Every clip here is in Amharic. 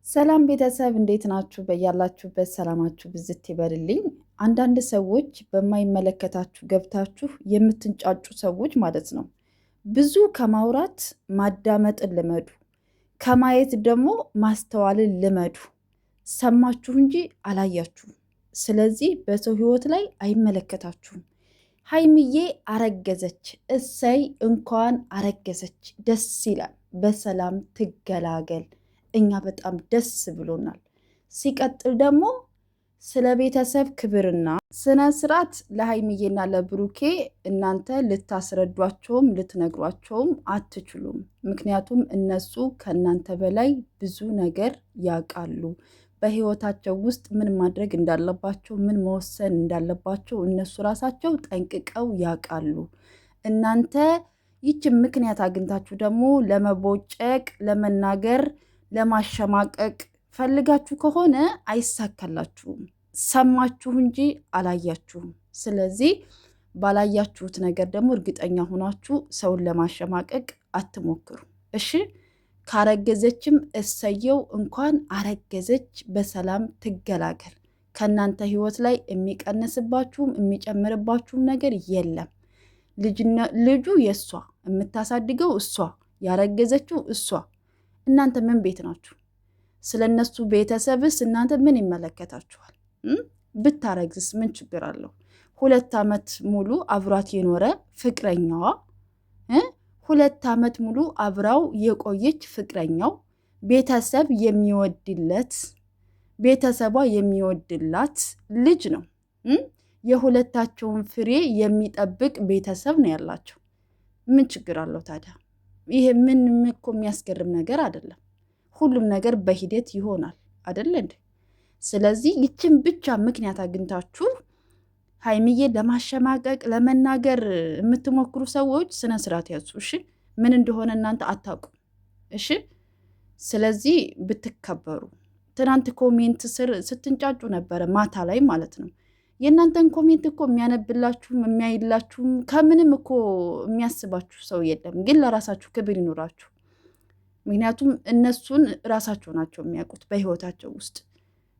ሰላም ቤተሰብ እንዴት ናችሁ? በያላችሁበት ሰላማችሁ ብዝት ይበልልኝ። አንዳንድ ሰዎች በማይመለከታችሁ ገብታችሁ የምትንጫጩ ሰዎች ማለት ነው። ብዙ ከማውራት ማዳመጥን ልመዱ፣ ከማየት ደግሞ ማስተዋልን ልመዱ። ሰማችሁ እንጂ አላያችሁም። ስለዚህ በሰው ሕይወት ላይ አይመለከታችሁም። ሀይሚዬ አረገዘች፣ እሰይ እንኳን አረገዘች፣ ደስ ይላል። በሰላም ትገላገል። እኛ በጣም ደስ ብሎናል። ሲቀጥል ደግሞ ስለ ቤተሰብ ክብርና ስነ ስርዓት ለሀይሚዬና ለብሩኬ እናንተ ልታስረዷቸውም ልትነግሯቸውም አትችሉም። ምክንያቱም እነሱ ከእናንተ በላይ ብዙ ነገር ያውቃሉ። በህይወታቸው ውስጥ ምን ማድረግ እንዳለባቸው፣ ምን መወሰን እንዳለባቸው እነሱ ራሳቸው ጠንቅቀው ያውቃሉ። እናንተ ይችን ምክንያት አግኝታችሁ ደግሞ ለመቦጨቅ፣ ለመናገር፣ ለማሸማቀቅ ፈልጋችሁ ከሆነ አይሳካላችሁም። ሰማችሁ እንጂ አላያችሁም። ስለዚህ ባላያችሁት ነገር ደግሞ እርግጠኛ ሆናችሁ ሰውን ለማሸማቀቅ አትሞክሩ። እሺ፣ ካረገዘችም እሰየው፣ እንኳን አረገዘች፣ በሰላም ትገላገል። ከእናንተ ህይወት ላይ የሚቀንስባችሁም የሚጨምርባችሁም ነገር የለም። ልጁ የእሷ የምታሳድገው እሷ፣ ያረገዘችው እሷ። እናንተ ምን ቤት ናችሁ? ስለ እነሱ ቤተሰብስ እናንተ ምን ይመለከታችኋል? ብታረግዝስ ምን ችግር አለው? 2 ዓመት ሙሉ አብሯት የኖረ ፍቅረኛዋ 2 ዓመት ሙሉ አብራው የቆየች ፍቅረኛው ቤተሰብ የሚወድለት ቤተሰቧ የሚወድላት ልጅ ነው። የሁለታቸውን ፍሬ የሚጠብቅ ቤተሰብ ነው ያላቸው። ምን ችግር አለው ታዲያ? ይሄ ምን እኮ የሚያስገርም ነገር አይደለም። ሁሉም ነገር በሂደት ይሆናል አይደለ እንዴ? ስለዚህ ይችን ብቻ ምክንያት አግኝታችሁ ሀይሚዬ ለማሸማቀቅ ለመናገር የምትሞክሩ ሰዎች ስነ ስርዓት ያዙ። እሺ፣ ምን እንደሆነ እናንተ አታውቁም። እሺ፣ ስለዚህ ብትከበሩ። ትናንት ኮሜንት ስር ስትንጫጩ ነበረ፣ ማታ ላይ ማለት ነው። የእናንተን ኮሜንት እኮ የሚያነብላችሁም የሚያይላችሁም ከምንም እኮ የሚያስባችሁ ሰው የለም። ግን ለራሳችሁ ክብር ይኖራችሁ። ምክንያቱም እነሱን ራሳቸው ናቸው የሚያውቁት። በህይወታቸው ውስጥ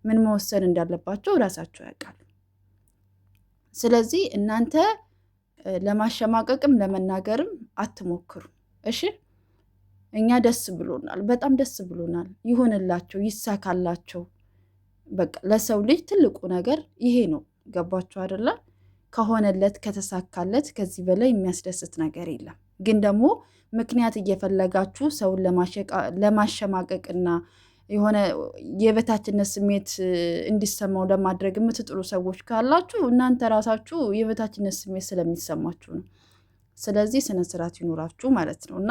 ምን መወሰን እንዳለባቸው ራሳቸው ያውቃሉ። ስለዚህ እናንተ ለማሸማቀቅም ለመናገርም አትሞክሩ። እሺ፣ እኛ ደስ ብሎናል፣ በጣም ደስ ብሎናል። ይሆንላቸው፣ ይሳካላቸው። በቃ ለሰው ልጅ ትልቁ ነገር ይሄ ነው። ገባችሁ አይደለ? ከሆነለት ከተሳካለት ከዚህ በላይ የሚያስደስት ነገር የለም። ግን ደግሞ ምክንያት እየፈለጋችሁ ሰውን ለማሸማቀቅና የሆነ የበታችነት ስሜት እንዲሰማው ለማድረግ የምትጥሩ ሰዎች ካላችሁ እናንተ ራሳችሁ የበታችነት ስሜት ስለሚሰማችሁ ነው። ስለዚህ ስነ ስርዓት ይኖራችሁ ማለት ነው። እና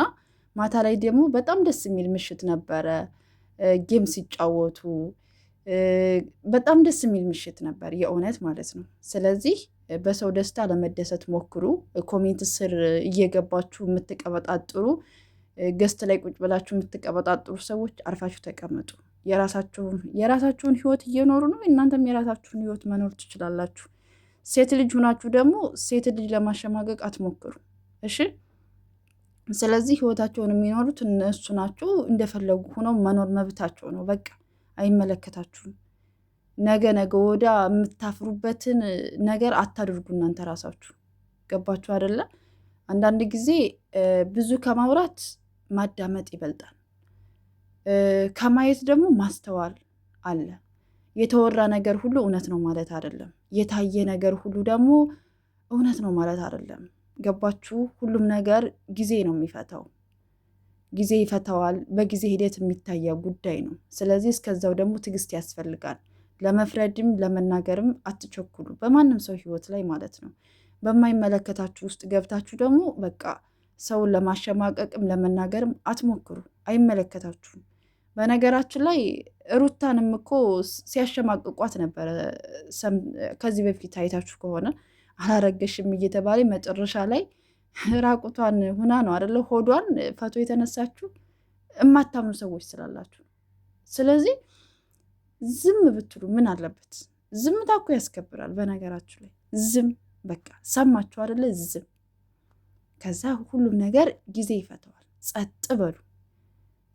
ማታ ላይ ደግሞ በጣም ደስ የሚል ምሽት ነበረ። ጌም ሲጫወቱ በጣም ደስ የሚል ምሽት ነበር፣ የእውነት ማለት ነው። ስለዚህ በሰው ደስታ ለመደሰት ሞክሩ። ኮሜንት ስር እየገባችሁ የምትቀበጣጥሩ፣ ገስት ላይ ቁጭ ብላችሁ የምትቀበጣጥሩ ሰዎች አርፋችሁ ተቀመጡ። የራሳችሁን ህይወት እየኖሩ ነው። እናንተም የራሳችሁን ህይወት መኖር ትችላላችሁ። ሴት ልጅ ሁናችሁ ደግሞ ሴት ልጅ ለማሸማቀቅ አትሞክሩ። እሺ፣ ስለዚህ ህይወታቸውን የሚኖሩት እነሱ ናቸው። እንደፈለጉ ሆነው መኖር መብታቸው ነው። በቃ አይመለከታችሁም። ነገ ወዳ የምታፍሩበትን ነገር አታድርጉ እናንተ ራሳችሁ። ገባችሁ አይደለ? አንዳንድ ጊዜ ብዙ ከማውራት ማዳመጥ ይበልጣል። ከማየት ደግሞ ማስተዋል አለ። የተወራ ነገር ሁሉ እውነት ነው ማለት አይደለም። የታየ ነገር ሁሉ ደግሞ እውነት ነው ማለት አይደለም። ገባችሁ? ሁሉም ነገር ጊዜ ነው የሚፈታው። ጊዜ ይፈታዋል። በጊዜ ሂደት የሚታየ ጉዳይ ነው። ስለዚህ እስከዛው ደግሞ ትዕግስት ያስፈልጋል። ለመፍረድም ለመናገርም አትቸኩሉ፣ በማንም ሰው ህይወት ላይ ማለት ነው። በማይመለከታችሁ ውስጥ ገብታችሁ ደግሞ በቃ ሰውን ለማሸማቀቅም ለመናገርም አትሞክሩ። አይመለከታችሁም። በነገራችን ላይ ሩታንም እኮ ሲያሸማቅቋት ነበረ። ከዚህ በፊት አይታችሁ ከሆነ አላረገሽም እየተባለ መጨረሻ ላይ ራቁቷን ሁና ነው አይደለ? ሆዷን ፈቶ የተነሳችሁ እማታምኑ ሰዎች ስላላችሁ። ስለዚህ ዝም ብትሉ ምን አለበት? ዝምታ እኮ ያስከብራል። በነገራችሁ ላይ ዝም በቃ ሰማችሁ አይደለ? ዝም። ከዛ ሁሉም ነገር ጊዜ ይፈተዋል። ጸጥ በሉ።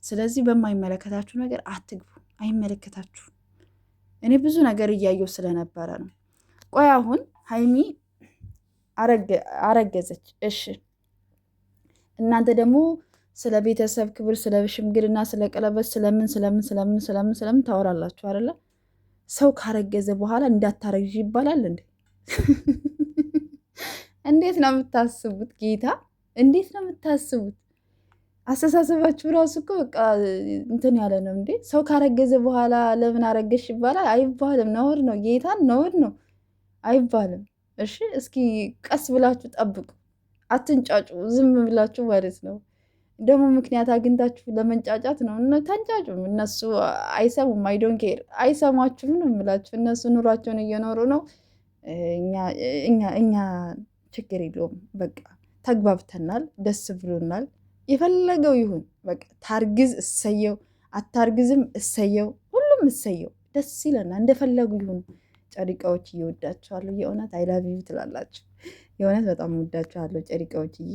ስለዚህ በማይመለከታችሁ ነገር አትግቡ፣ አይመለከታችሁ። እኔ ብዙ ነገር እያየው ስለነበረ ነው። ቆይ አሁን ሀይሚ አረገዘች፣ እሺ እናንተ ደግሞ ስለ ቤተሰብ ክብር፣ ስለ ሽምግልና፣ ስለ ቀለበት፣ ስለምን ታወራላችሁ አይደለ? ሰው ካረገዘ በኋላ እንዳታረግዥ ይባላል እንዴ? እንዴት ነው የምታስቡት? ጌታ እንዴት ነው የምታስቡት? አስተሳሰባችሁ ራሱ እኮ በቃ እንትን ያለ ነው እንዴ። ሰው ካረገዘ በኋላ ለምን አረገሽ ይባላል? አይባልም። ነውር ነው። ጌታን ነውር ነው፣ አይባልም። እሺ እስኪ ቀስ ብላችሁ ጠብቁ፣ አትንጫጩ፣ ዝም ብላችሁ ማለት ነው። ደግሞ ምክንያት አግኝታችሁ ለመንጫጫት ነው። ተንጫጩም፣ እነሱ አይሰሙም። አይዶን ኬር አይሰማችሁም ነው የምላችሁ። እነሱ ኑሯቸውን እየኖሩ ነው። እኛ ችግር የለውም። በቃ ተግባብተናል፣ ደስ ብሎናል። የፈለገው ይሁን በቃ ታርግዝ እሰየው፣ አታርግዝም እሰየው፣ ሁሉም እሰየው፣ ደስ ይለናል። እንደፈለጉ ይሁን። ጨሪቃዎች እየወዳችኋለሁ። የእውነት አይላቪዩ ትላላችሁ። የእውነት በጣም ወዳችኋለሁ ጨሪቃዎችዬ፣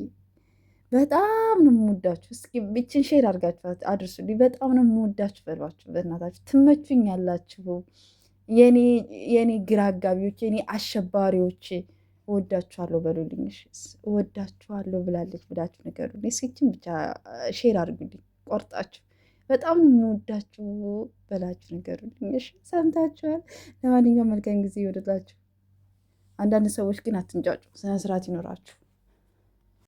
በጣም ነው የምወዳችሁ። እስኪ ብችን ሼር አድርጋችሁ አድርሱልኝ። በጣም ነው የምወዳችሁ በሏችሁ። በእናታችሁ ትመቹኝ ያላችሁ የኔ ግራ አጋቢዎች፣ የኔ አሸባሪዎች እወዳችኋለሁ በሉልኝ። እወዳችኋለሁ ብላለች ብላችሁ ንገሩልኝ። እስኪችን ብቻ ሼር አድርጉልኝ ቆርጣችሁ። በጣም ነው የምወዳችሁ በላችሁ ንገሩልኝ። እሺ ሰምታችኋል። ለማንኛውም መልካም ጊዜ ይወደላችሁ። አንዳንድ ሰዎች ግን አትንጫጩ፣ ስነስርዓት ይኖራችሁ።